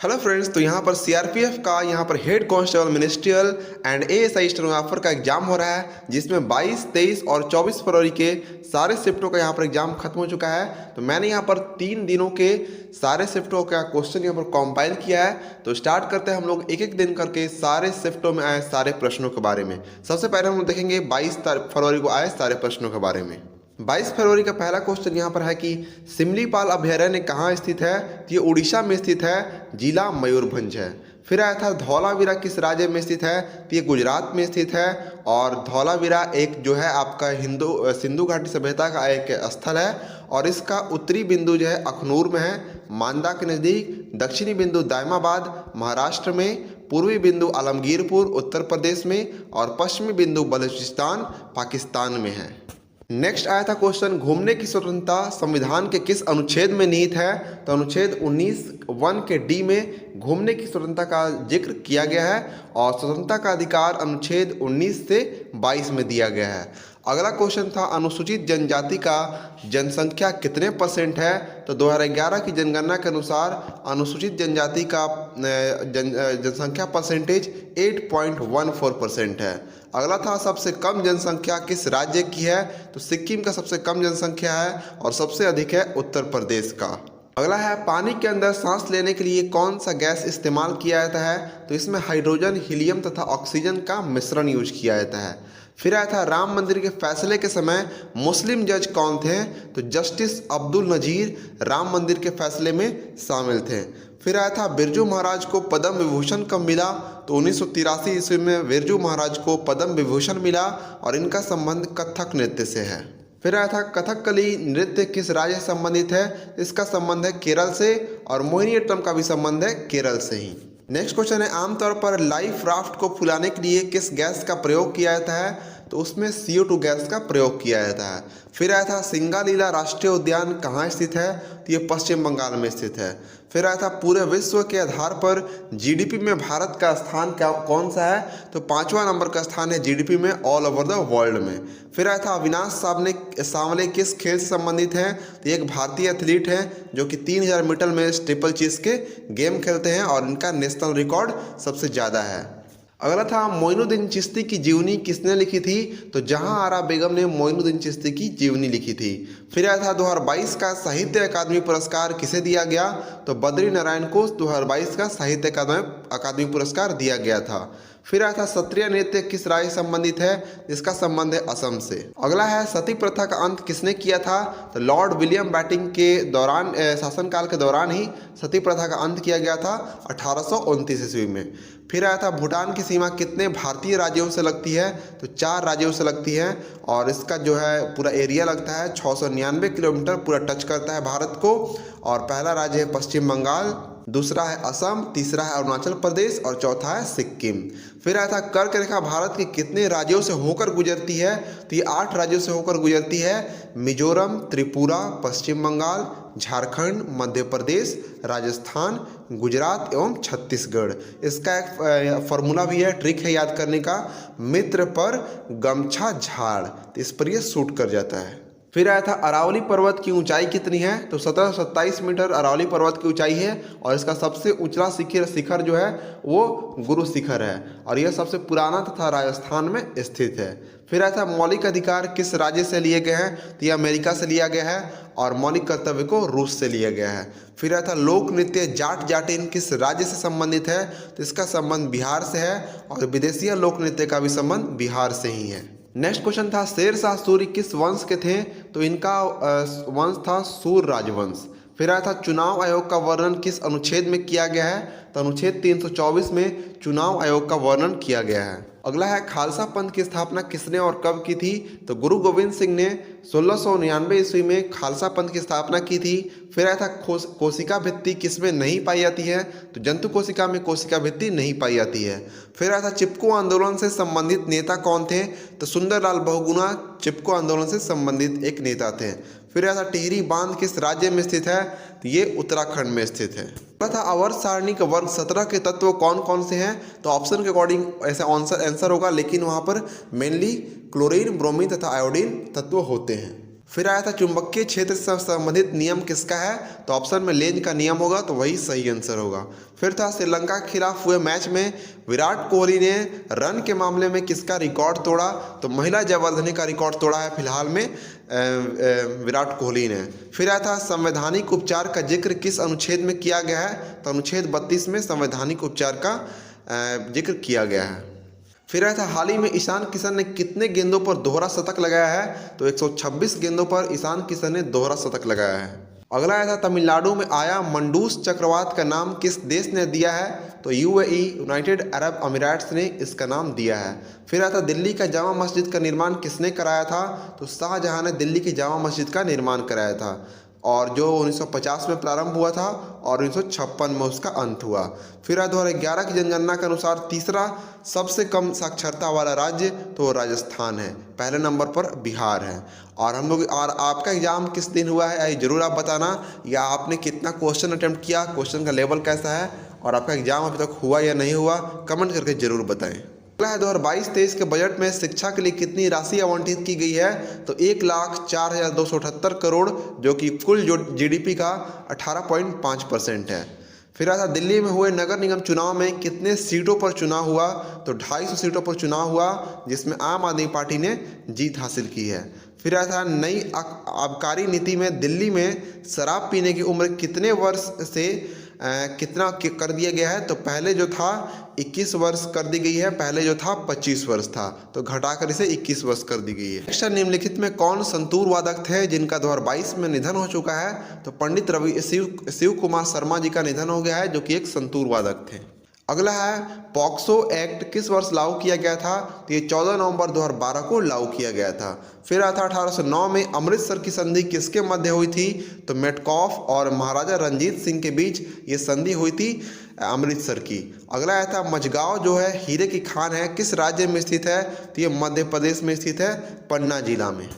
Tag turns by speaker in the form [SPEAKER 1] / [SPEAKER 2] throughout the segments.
[SPEAKER 1] Hello friends, तो यहाँ पर सीआरपीएफ का यहाँ पर head constable ministerial and ASI stenographer का एग्जाम हो रहा है, जिसमें 22, 23 और 24 फरवरी के सारे शिफ्टों का यहाँ पर एग्जाम खत्म हो चुका है। तो मैंने यहाँ पर 3 दिनों के सारे शिफ्टों का क्वेश्चन यहाँ पर कंपाइल किया है। तो स्टार्ट करते हैं हम लोग एक एक दिन करके सारे शिफ्टों में आए सारे प्रश्नों के बारे में। सबसे पहले हम लोग देखेंगे 22 फरवरी को आए सारे प्रश्नों के बारे में। 22 फरवरी का पहला क्वेश्चन यहाँ पर है कि सिमलीपाल अभयारण्य कहाँ स्थित है। तो ये उड़ीसा में स्थित है, जिला मयूरभंज है। फिर आया था धौलावीरा किस राज्य में स्थित है। तो ये गुजरात में स्थित है और धौलावीरा एक जो है आपका सिंधु घाटी सभ्यता का एक स्थल है और इसका उत्तरी बिंदु जो है अखनूर में है, मांदा के नज़दीक। दक्षिणी बिंदु दायमाबाद महाराष्ट्र में, पूर्वी बिंदु आलमगीरपुर उत्तर प्रदेश में और पश्चिमी बिंदु बलूचिस्तान पाकिस्तान में है। नेक्स्ट आया था क्वेश्चन, घूमने की स्वतंत्रता संविधान के किस अनुच्छेद में निहित है। तो अनुच्छेद 19(1) के डी में घूमने की स्वतंत्रता का जिक्र किया गया है और स्वतंत्रता का अधिकार अनुच्छेद 19 से 22 में दिया गया है। अगला क्वेश्चन था, अनुसूचित जनजाति का जनसंख्या कितने % है। तो 2011 की जनगणना के अनुसार अनुसूचित जनजाति का जनसंख्या परसेंटेज 8.14% है। अगला था, सबसे कम जनसंख्या किस राज्य की है। तो सिक्किम का सबसे कम जनसंख्या है और सबसे अधिक है उत्तर प्रदेश का। अगला है, पानी के अंदर सांस लेने के लिए कौन सा गैस इस्तेमाल किया जाता है। तो इसमें हाइड्रोजन, हीलियम तथा ऑक्सीजन का मिश्रण यूज किया जाता है। फिर आया था, राम मंदिर के फैसले के समय मुस्लिम जज कौन थे। तो जस्टिस अब्दुल नजीर राम मंदिर के फैसले में शामिल थे। फिर आया था, बिरजू महाराज को पद्म विभूषण कब मिला। तो 1983 ईस्वी में बिरजू महाराज को पद्म विभूषण मिला और इनका संबंध कथक नृत्य से है। फिर आया था, कथकली नृत्य किस राज्य से संबंधित है। इसका संबंध है केरल से और मोहिनीअट्टम का भी संबंध है केरल से ही। नेक्स्ट क्वेश्चन है, आमतौर पर लाइफ राफ्ट को फुलाने के लिए किस गैस का प्रयोग किया जाता है। तो उसमें CO2 गैस का प्रयोग किया जाता है। फिर आया था, सिंगालीला राष्ट्रीय उद्यान कहाँ स्थित है। तो ये पश्चिम बंगाल में स्थित है। फिर आया था, पूरे विश्व के आधार पर GDP में भारत का स्थान कौन सा है। तो 5वां नंबर का स्थान है GDP में ऑल ओवर द वर्ल्ड में। फिर आया था, अविनाश सांवले किस खेल से संबंधित हैं। तो एक भारतीय एथलीट हैं जो कि 3000 मीटर में स्टीपल चेस के गेम खेलते हैं और इनका नेशनल रिकॉर्ड सबसे ज़्यादा है। अगला था, मोइनुद्दीन चिश्ती की जीवनी किसने लिखी थी। तो जहां आरा बेगम ने मोइनुद्दीन चिश्ती की जीवनी लिखी थी। फिर आया था, 2022 का साहित्य अकादमी पुरस्कार किसे दिया गया। तो बद्री नारायण को 2022 का साहित्य अकादमी पुरस्कार दिया गया था। फिर आया था, क्षत्रिय नृत्य किस राज्य से संबंधित है। इसका संबंध है असम से। अगला है, सती प्रथा का अंत किसने किया था। तो लॉर्ड विलियम बैटिंग के दौरान शासनकाल के दौरान ही सती प्रथा का अंत किया गया था 1829 ईस्वी में। फिर आया था, भूटान की सीमा कितने भारतीय राज्यों से लगती है। तो 4 राज्यों से लगती है और इसका जो है पूरा एरिया लगता है 699 किलोमीटर, पूरा टच करता है भारत को। और पहला राज्य है पश्चिम बंगाल, दूसरा है असम, तीसरा है अरुणाचल प्रदेश और चौथा है सिक्किम। फिर आया था, कर्क रेखा भारत के कितने राज्यों से होकर गुजरती है। तो ये 8 राज्यों से होकर गुजरती है, मिजोरम, त्रिपुरा, पश्चिम बंगाल, झारखंड, मध्य प्रदेश, राजस्थान, गुजरात एवं छत्तीसगढ़। इसका एक फॉर्मूला भी है, ट्रिक है याद करने का, मित्र पर गमछा झाड़, तो इस पर यह सूट कर जाता है। फिर आया था, अरावली पर्वत की ऊंचाई कितनी है। तो 1727 मीटर अरावली पर्वत की ऊंचाई है और इसका सबसे ऊंचा शिखर जो है वो गुरु शिखर है और यह सबसे पुराना तथा राजस्थान में स्थित है। फिर आया था, मौलिक अधिकार किस राज्य से लिए गए हैं। तो यह अमेरिका से लिया गया है और मौलिक कर्तव्य को रूस से लिया गया है। फिर आया था, लोक नृत्य जाट जाटिन किस राज्य से संबंधित है। तो इसका संबंध बिहार से है और विदेशी लोक नृत्य का भी संबंध बिहार से ही है। नेक्स्ट क्वेश्चन था, शेर शाह सूरी किस वंश के थे। तो इनका वंश था सूर राजवंश। फिर आया था, चुनाव आयोग का वर्णन किस अनुच्छेद में किया गया है। तो अनुच्छेद 324 में चुनाव आयोग का वर्णन किया गया है। अगला है, खालसा पंथ की स्थापना किसने और कब की थी। तो गुरु गोविंद सिंह ने 1699 ईस्वी में खालसा पंथ की स्थापना की थी। फिर आया था, कोशिका भित्ति किसमें नहीं पाई जाती है। तो जंतु कोशिका में कोशिका भित्ति नहीं पाई जाती है। फिर आया था, चिपको आंदोलन से संबंधित नेता कौन थे। तो सुंदरलाल बहुगुणा चिपको आंदोलन से संबंधित एक नेता थे। फिर आया था, टिहरी बांध किस राज्य में स्थित है। तो ये उत्तराखंड में स्थित है। था, आवर्त सारणी का वर्ग 17 के तत्व कौन कौन से हैं। तो ऑप्शन के अकॉर्डिंग ऐसा आंसर होगा, लेकिन वहाँ पर मेनली क्लोरीन, ब्रोमीन तथा आयोडीन तत्व होते हैं। फिर आया था चुंबकीय क्षेत्र से संबंधित नियम किसका है, तो ऑप्शन में लेंज का नियम होगा, तो वही सही आंसर होगा। फिर था श्रीलंका के खिलाफ हुए मैच में विराट कोहली ने रन के मामले में किसका रिकॉर्ड तोड़ा, तो महिला जयवर्धने का रिकॉर्ड तोड़ा है फिलहाल में विराट कोहली ने। फिर आया था संवैधानिक उपचार का जिक्र किस अनुच्छेद में किया गया है, तो अनुच्छेद 32 में संवैधानिक उपचार का जिक्र किया गया है। फिर आया था हाल ही में ईशान किशन ने कितने गेंदों पर दोहरा शतक लगाया है, तो 126 गेंदों पर ईशान किशन ने दोहरा शतक लगाया है। अगला आया था तमिलनाडु में आया मंडूस चक्रवात का नाम किस देश ने दिया है, तो यूएई यूनाइटेड अरब अमीराट्स ने इसका नाम दिया है। फिर आया था दिल्ली का जामा मस्जिद का निर्माण किसने कराया था, तो शाहजहां ने दिल्ली की जामा मस्जिद का निर्माण कराया था, और जो 1950 में प्रारंभ हुआ था और 1956 में उसका अंत हुआ। फिर 2011 की जनगणना के अनुसार तीसरा सबसे कम साक्षरता वाला राज्य तो राजस्थान है, पहले नंबर पर बिहार है। और हम लोग और आपका एग्जाम किस दिन हुआ है ये जरूर आप बताना, या आपने कितना क्वेश्चन अटेम्प्ट किया, क्वेश्चन का लेवल कैसा है, और आपका एग्जाम अभी तक हुआ या नहीं हुआ, कमेंट करके जरूर बताएं। 2022-23 के बजट में शिक्षा के लिए कितनी राशि आवंटित की गई है, तो 1,04,278 करोड़, जो कि कुल जो जीडीपी का 18.5% है। फिर आता दिल्ली में हुए नगर निगम चुनाव में कितने सीटों पर चुनाव हुआ, तो 250 सीटों पर चुनाव हुआ, जिसमें आम आदमी पार्टी ने जीत हासिल की है। फिर आता नई आबकारी नीति में दिल्ली में शराब पीने की उम्र कितने वर्ष से कितना कर दिया गया है, तो पहले जो था 21 वर्ष कर दी गई है, पहले जो था 25 वर्ष था, तो घटाकर इसे 21 वर्ष कर दी गई है। नेक्स्ट निम्नलिखित में कौन संतूर वादक थे जिनका 2022 में निधन हो चुका है, तो पंडित शिव कुमार शर्मा जी का निधन हो गया है, जो कि एक संतूर वादक थे। अगला है पॉक्सो एक्ट किस वर्ष लागू किया गया था, तो ये 14 नवंबर 2012 को लागू किया गया था। फिर आता 1809 में अमृतसर की संधि किसके मध्य हुई थी, तो मेटकॉफ और महाराजा रंजीत सिंह के बीच ये संधि हुई थी अमृतसर की। अगला आया था मझगांव जो है हीरे की खान है, किस राज्य में स्थित है, तो ये मध्य प्रदेश में स्थित है, पन्ना जिला में।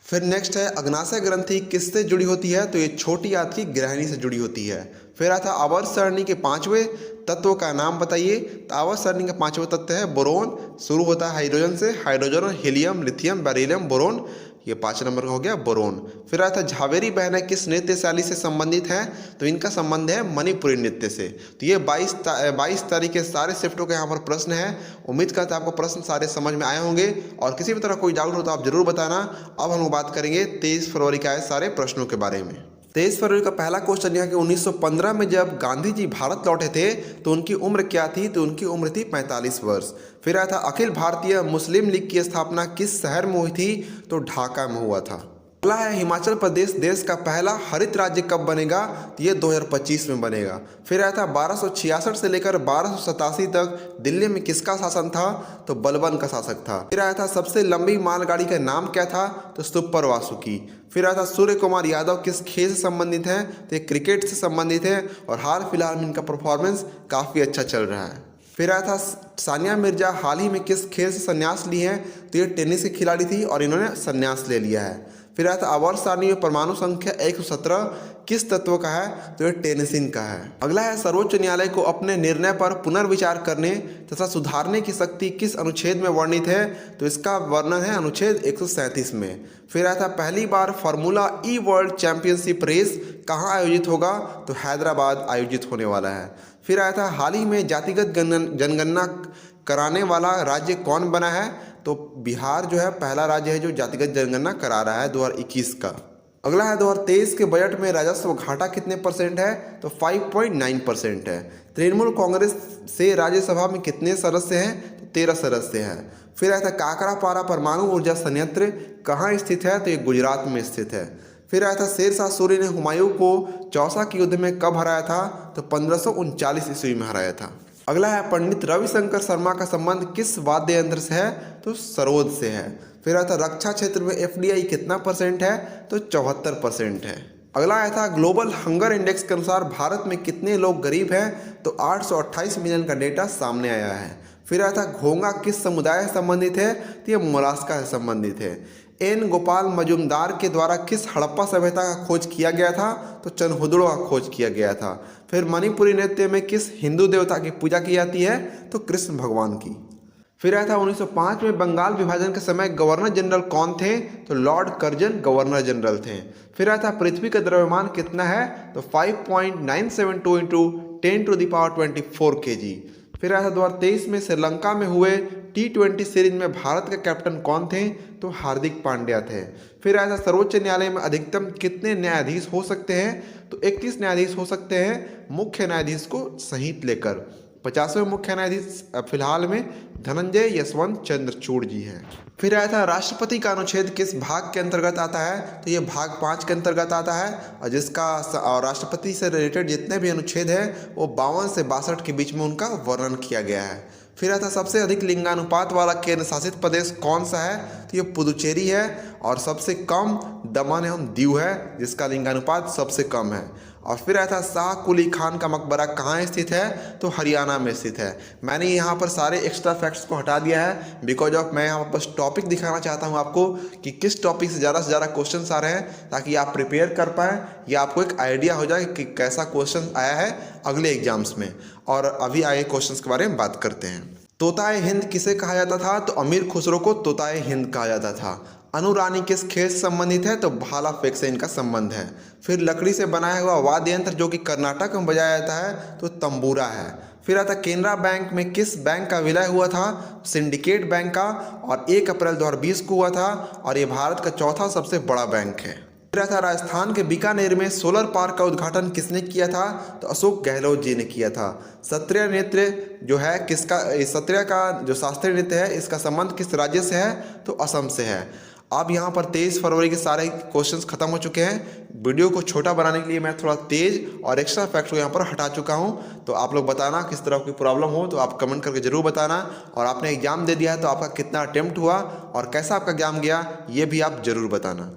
[SPEAKER 1] फिर नेक्स्ट है अग्नाशय ग्रंथि किससे जुड़ी होती है, तो ये छोटी आंत की ग्रहणी से जुड़ी होती है। फिर आता आवर्त सारणी के 5वें तत्व का नाम बताइए, तो आवर्त सारणी का 5वां तत्व है बोरोन, शुरू होता है हाइड्रोजन से, hydrogen, helium, lithium, beryllium, boron, ये 5 नंबर का हो गया बोरोन। फिर आता झावेरी बहनें किस नृत्य शैली से संबंधित हैं, तो इनका संबंध है मणिपुरी नृत्य से। तो ये 22 तारीख के सारे शिफ्टों के यहाँ पर प्रश्न है। उम्मीद करता है आपको प्रश्न सारे समझ में आए होंगे, और किसी भी तरह कोई डाउट हो तो आप जरूर बताना। अब हम लोग बात करेंगे 23 फरवरी के आए सारे प्रश्नों के बारे में। 23 फरवरी का पहला क्वेश्चन यह है कि 1915 में जब गांधी जी भारत लौटे थे तो उनकी उम्र क्या थी, तो उनकी उम्र थी 45 वर्ष। फिर आया था अखिल भारतीय मुस्लिम लीग की स्थापना किस शहर में हुई थी, तो ढाका में हुआ था। अगला है हिमाचल प्रदेश देश का पहला हरित राज्य कब बनेगा, तो ये 2025 में बनेगा। फिर आया था 1266 से लेकर 1287 तक दिल्ली में किसका शासन था, तो बलबन का शासक था। फिर आया था सबसे लंबी मालगाड़ी का नाम क्या था, तो सुपर वासुकी। फिर आया था सूर्य कुमार यादव किस खेल से संबंधित हैं, तो ये क्रिकेट से संबंधित है, और हाल फिलहाल में इनका परफॉर्मेंस काफ़ी अच्छा चल रहा है। फिर आया था सानिया मिर्जा हाल ही में किस खेल से संन्यास ली हैं, तो ये टेनिस की खिलाड़ी थी और इन्होंने संन्यास ले लिया है। फिर आया था आवर्त सारणी में परमाणु संख्या 117 किस तत्व का है, तो ये टेनिसिन का है। अगला है सर्वोच्च न्यायालय को अपने निर्णय पर पुनर्विचार करने तथा सुधारने की शक्ति किस अनुच्छेद में वर्णित है, तो इसका वर्णन है अनुच्छेद 137 में। फिर आया था पहली बार फार्मूला ई वर्ल्ड चैंपियनशिप रेस कहाँ आयोजित होगा, तो हैदराबाद आयोजित होने वाला है। फिर आया था हाल ही में जातिगत जनगणना कराने वाला राज्य कौन बना है, तो बिहार जो है पहला राज्य है जो जातिगत जनगणना करा रहा है 2021 का। अगला है 2023 के बजट में राजस्व घाटा कितने परसेंट है, तो 5.9% है। तृणमूल कांग्रेस से राज्यसभा में कितने सदस्य हैं, तो 13 सदस्य हैं। फिर आया था काकरापारा परमाणु ऊर्जा संयंत्र कहाँ स्थित है, तो ये गुजरात में स्थित है। फिर आया था शेरशाह सूरी ने हुमायूं को चौसा के युद्ध में कब हराया था, तो 1539 ईस्वी में हराया था। अगला है पंडित रविशंकर शर्मा का संबंध किस वाद्य यंत्र से है, तो सरोद से है। फिर आया था रक्षा क्षेत्र में FDI कितना परसेंट है, तो 74% है। अगला आया था ग्लोबल हंगर इंडेक्स के अनुसार भारत में कितने लोग गरीब हैं, तो 828 मिलियन का डेटा सामने आया है। फिर आया था घोंगा किस समुदाय से संबंधित है, तो ये मोलास्का से संबंधित है। एन गोपाल मजुमदार के द्वारा किस हड़प्पा सभ्यता का खोज किया गया था, तो चनहुदड़ो का खोज किया गया था। फिर मणिपुरी नृत्य में किस हिंदू देवता की पूजा की जाती है, तो कृष्ण भगवान की। फिर आया था 1905 में बंगाल विभाजन के समय गवर्नर जनरल कौन थे? तो लॉर्ड कर्जन गवर्नर जनरल थे। फिर आया था पृथ्वी का द्रव्यमान कितना है? तो 5.972 इंटू 10⁻24 kg। फिर आया था 2023 में श्रीलंका में हुए T20 सीरीज में भारत के कैप्टन कौन थे? तो हार्दिक पांड्या थे। फिर आया था सर्वोच्च न्यायालय में अधिकतम कितने न्यायाधीश हो सकते हैं? तो 31 न्यायाधीश हो सकते हैं, मुख्य न्यायाधीश को सहित लेकर। 50वें मुख्य न्यायाधीश फिलहाल में धनंजय यशवंत चंद्रचूड़ जी हैं। फिर आया था राष्ट्रपति का अनुच्छेद किस भाग के अंतर्गत आता है? तो ये भाग 5 के अंतर्गत आता है, और जिसका और राष्ट्रपति से रिलेटेड जितने भी अनुच्छेद हैं वो 52 से 62 के बीच में उनका वर्णन किया गया है। फिर आता सबसे अधिक लिंगानुपात वाला केंद्र शासित प्रदेश कौन सा है? तो ये पुदुचेरी है, और सबसे कम दमन एवं दीव है, जिसका लिंगानुपात सबसे कम है। और फिर आया था शाह कुली खान का मकबरा कहाँ स्थित है? तो हरियाणा में स्थित है। मैंने यहाँ पर सारे एक्स्ट्रा फैक्ट्स को हटा दिया है बिकॉज ऑफ मैं यहाँ पर बस टॉपिक दिखाना चाहता हूँ आपको कि किस टॉपिक से ज़्यादा क्वेश्चन आ रहे हैं, ताकि आप प्रिपेयर कर पाएँ या आपको एक आइडिया हो जाए कि कैसा क्वेश्चन आया है अगले एग्जाम्स में। और अभी आए क्वेश्चन के बारे में बात करते हैं। तोताए हिंद किसे कहा जाता था? तो अमीर खुसरो को तोताए हिंद कहा जाता था। अनुरानी किस खेल से संबंधित है? तो भाला फेंक से इनका संबंध है। फिर लकड़ी से बनाया हुआ वाद्य यंत्र जो कि कर्नाटक में बजाया जाता है तो तंबूरा है। फिर आता केनरा बैंक में किस बैंक का विलय हुआ था? सिंडिकेट बैंक का, और 1 अप्रैल 2020 को हुआ था, और ये भारत का चौथा सबसे बड़ा बैंक है। फिर था राजस्थान के बीकानेर में सोलर पार्क का उद्घाटन किसने किया था? तो अशोक गहलोत जी ने किया था। सत्रिय नृत्य जो है किसका, सत्रिय का जो शास्त्रीय नृत्य है इसका संबंध किस राज्य से है? तो असम से है। अब यहाँ पर 23 फरवरी के सारे क्वेश्चंस खत्म हो चुके हैं। वीडियो को छोटा बनाने के लिए मैं थोड़ा तेज और एक्स्ट्रा फैक्ट को यहाँ पर हटा चुका हूँ। तो आप लोग बताना किस तरह की प्रॉब्लम हो तो आप कमेंट करके जरूर बताना। और आपने एग्जाम दे दिया है तो आपका कितना अटेम्प्ट हुआ और कैसा आपका एग्जाम गया ये भी आप जरूर बताना।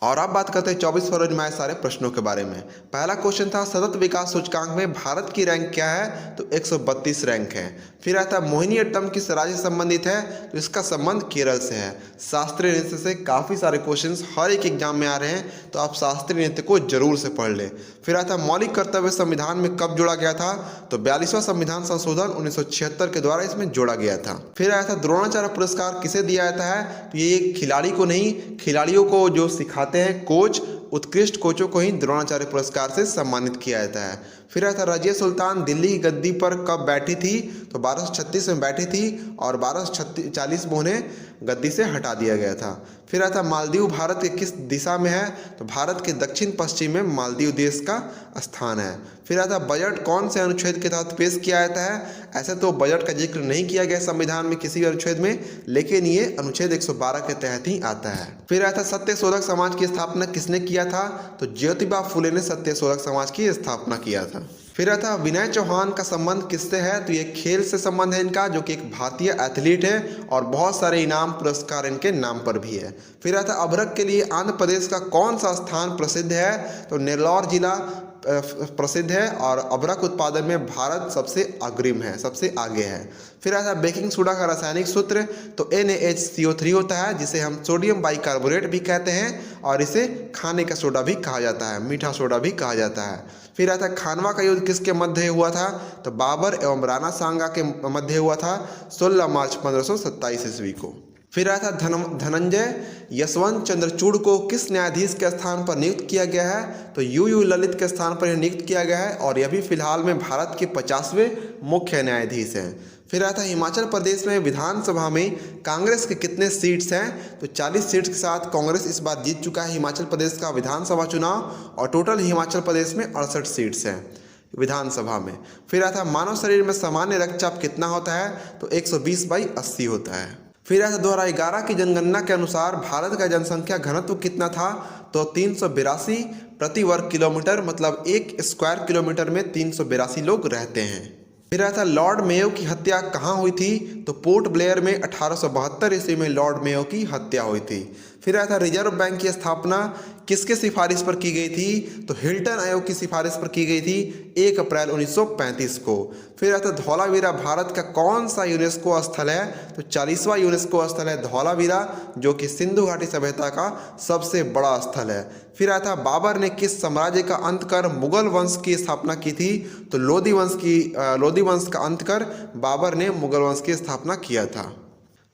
[SPEAKER 1] और अब बात करते हैं 24 फरवरी में आए सारे प्रश्नों के बारे में। पहला क्वेश्चन था सतत विकास सूचकांक में भारत की रैंक क्या है? तो 132 रैंक है। फिर आता मोहिनीअट्टम किस राज्य से संबंधित है? तो इसका संबंध केरल से है। शास्त्रीय नृत्य से काफ़ी सारे क्वेश्चंस हर एक एग्जाम में आ रहे हैं तो आप शास्त्रीय नृत्य को जरूर से पढ़ लें। फिर आता मौलिक कर्तव्य संविधान में कब जोड़ा गया था? तो 42वां संविधान संशोधन 1976 के द्वारा इसमें जोड़ा गया था। फिर आया था द्रोणाचार्य पुरस्कार किसे दिया जाता है? तो ये खिलाड़ी को नहीं, खिलाड़ियों को जो सिखाते हैं कोच, उत्कृष्ट कोचों को ही द्रोणाचार्य पुरस्कार से सम्मानित किया जाता है। फिर आया था रजिया सुल्तान दिल्ली की गद्दी पर कब बैठी थी? तो 1236 में बैठी थी और 1240 में उन्हें गद्दी से हटा दिया गया था। फिर आया था मालदीव भारत के किस दिशा में है? तो भारत के दक्षिण पश्चिम में मालदीव देश का स्थान है। फिर आया था बजट कौन से अनुच्छेद के तहत पेश किया जाता है? ऐसे तो बजट का जिक्र नहीं किया गया संविधान में किसी भी अनुच्छेद में, लेकिन ये अनुच्छेद 112 के तहत ही आता है। फिर आया था सत्यशोधक समाज की स्थापना किसने किया था? तो ज्योतिबा फुले ने सत्यशोधक समाज की स्थापना किया था। फिर आता विनय चौहान का संबंध किससे है? तो ये खेल से संबंध है इनका, जो कि एक भारतीय एथलीट है और बहुत सारे इनाम पुरस्कार इनके नाम पर भी है। फिर आता अभ्रक के लिए आंध्र प्रदेश का कौन सा स्थान प्रसिद्ध है? तो नेल्लौर जिला प्रसिद्ध है और अभ्रक उत्पादन में भारत सबसे अग्रिम है, सबसे आगे है। फिर आता बेकिंग सोडा का रासायनिक सूत्र तो NaHCO3 होता है, जिसे हम सोडियम बाइकार्बोनेट भी कहते हैं और इसे खाने का सोडा भी कहा जाता है, मीठा सोडा भी कहा जाता है। फिर आता खानवा का युद्ध किसके मध्य हुआ था? तो बाबर एवं राणा सांगा के मध्य हुआ था 16 मार्च 1527 ईस्वी को। फिर आया था धनंजय यशवंत चंद्रचूड़ को किस न्यायाधीश के स्थान पर नियुक्त किया गया है? तो यू ललित के स्थान पर नियुक्त किया गया है और यह भी फिलहाल में भारत के 50वें मुख्य न्यायाधीश हैं। फिर आया था हिमाचल प्रदेश में विधानसभा में कांग्रेस के कितने सीट्स हैं? तो 40 सीट्स के साथ कांग्रेस इस बार जीत चुका है हिमाचल प्रदेश का विधानसभा चुनाव और टोटल हिमाचल प्रदेश में 68 सीट्स हैं विधानसभा में। फिर आया था मानव शरीर में सामान्य रक्तचाप कितना होता है? तो 120/80 होता है। फिर आया था 2011 की जनगणना के अनुसार भारत का जनसंख्या घनत्व कितना था? तो 382 प्रति वर्ग किलोमीटर, मतलब 1 स्क्वायर किलोमीटर में 382 लोग रहते हैं। फिर आया था लॉर्ड मेयो की हत्या कहाँ हुई थी? तो पोर्ट ब्लेयर में 1872 ईस्वी में लॉर्ड मेयो की हत्या हुई थी। फिर आया था रिजर्व बैंक की स्थापना किसके सिफारिश पर की गई थी? तो हिल्टन आयोग की सिफारिश पर की गई थी 1 अप्रैल 1935 को। फिर आया था धौलावीरा भारत का कौन सा यूनेस्को स्थल है? तो 40वां यूनेस्को स्थल है धौलावीरा, जो कि सिंधु घाटी सभ्यता का सबसे बड़ा स्थल है। फिर आया था बाबर ने किस साम्राज्य का अंत कर मुगल वंश की स्थापना की थी? तो लोधी वंश का अंत कर बाबर ने मुगल वंश की स्थापना किया था।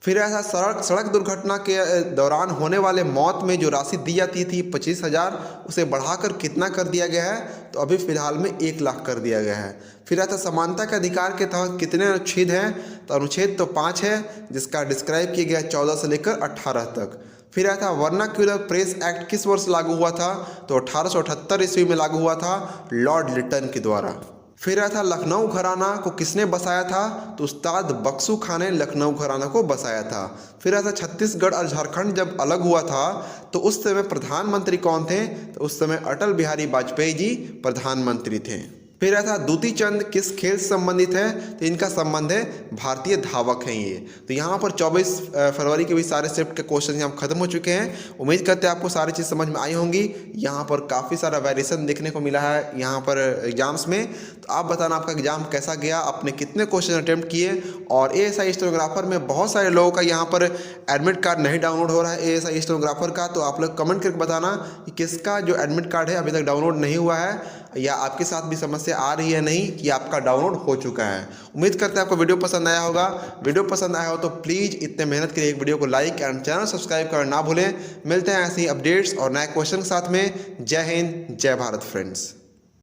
[SPEAKER 1] फिर ऐसा सड़क दुर्घटना के दौरान होने वाले मौत में जो राशि दी जाती थी 25,000, उसे बढ़ाकर कितना कर दिया गया है? तो अभी फ़िलहाल में 1 लाख कर दिया गया है। फिर ऐसा समानता के अधिकार के तहत कितने अनुच्छेद हैं? तो अनुच्छेद तो 5 है, जिसका डिस्क्राइब किया गया 14 से लेकर 18 तक। फिर आया था वर्नाक्यूलर प्रेस एक्ट किस वर्ष लागू हुआ था? तो 1878 ईस्वी में लागू हुआ था लॉर्ड लिटन के द्वारा। फिर आया था लखनऊ घराना को किसने बसाया था? तो उस्ताद बख्शू खां ने लखनऊ घराना को बसाया था। फिर आया था छत्तीसगढ़ और झारखंड जब अलग हुआ था तो उस समय प्रधानमंत्री कौन थे? तो उस समय अटल बिहारी वाजपेयी जी प्रधानमंत्री थे। फिर आया था दूती चंद किस खेल से संबंधित है? तो इनका संबंध है भारतीय धावक हैं ये। तो यहाँ पर 24 फरवरी के भी सारे शिफ्ट के क्वेश्चन यहाँ खत्म हो चुके हैं। उम्मीद करते हैं आपको सारी चीज़ समझ में आई होंगी। यहाँ पर काफ़ी सारा वेरिएशन देखने को मिला है यहाँ पर एग्जाम्स में। तो आप बताना आपका एग्जाम कैसा गया, आपने कितने क्वेश्चन अटेम्प्ट किए। और ASI स्टेनोग्राफर में बहुत सारे लोगों का यहाँ पर एडमिट कार्ड नहीं डाउनलोड हो रहा है ASI स्टेनोग्राफर का। तो आप लोग कमेंट करके बताना कि किसका जो एडमिट कार्ड है अभी तक डाउनलोड नहीं हुआ है, या आपके साथ भी समस्या आ रही है नहीं कि आपका डाउनलोड हो चुका है। उम्मीद करते हैं आपको वीडियो पसंद आया होगा। वीडियो पसंद आया हो तो प्लीज़ इतने मेहनत के लिए एक वीडियो को लाइक एंड चैनल सब्सक्राइब करना ना भूलें। मिलते हैं ऐसी अपडेट्स और नए क्वेश्चन के साथ में। जय हिंद, जय भारत फ्रेंड्स।